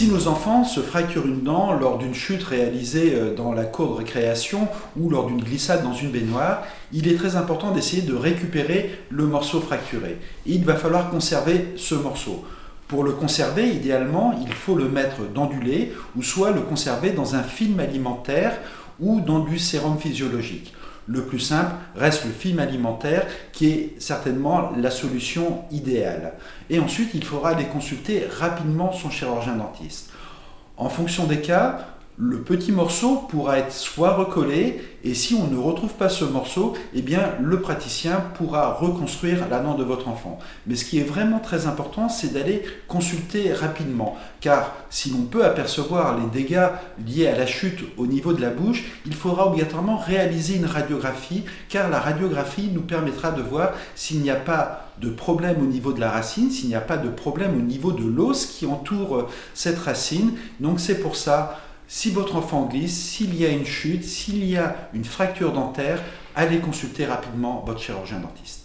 Si nos enfants se fracturent une dent lors d'une chute réalisée dans la cour de récréation ou lors d'une glissade dans une baignoire, il est très important d'essayer de récupérer le morceau fracturé. Et il va falloir conserver ce morceau. Pour le conserver, idéalement, il faut le mettre dans du lait ou soit le conserver dans un film alimentaire ou dans du sérum physiologique. Le plus simple reste le film alimentaire qui est certainement la solution idéale. Et ensuite, il faudra aller consulter rapidement son chirurgien dentiste. En fonction des cas, le petit morceau pourra être soit recollé et si on ne retrouve pas ce morceau, eh bien, le praticien pourra reconstruire la dent de votre enfant. Mais ce qui est vraiment très important, c'est d'aller consulter rapidement car si l'on peut apercevoir les dégâts liés à la chute au niveau de la bouche, il faudra obligatoirement réaliser une radiographie car la radiographie nous permettra de voir s'il n'y a pas de problème au niveau de la racine, s'il n'y a pas de problème au niveau de l'os qui entoure cette racine. Donc c'est pour ça, si votre enfant glisse, s'il y a une chute, s'il y a une fracture dentaire, allez consulter rapidement votre chirurgien dentiste.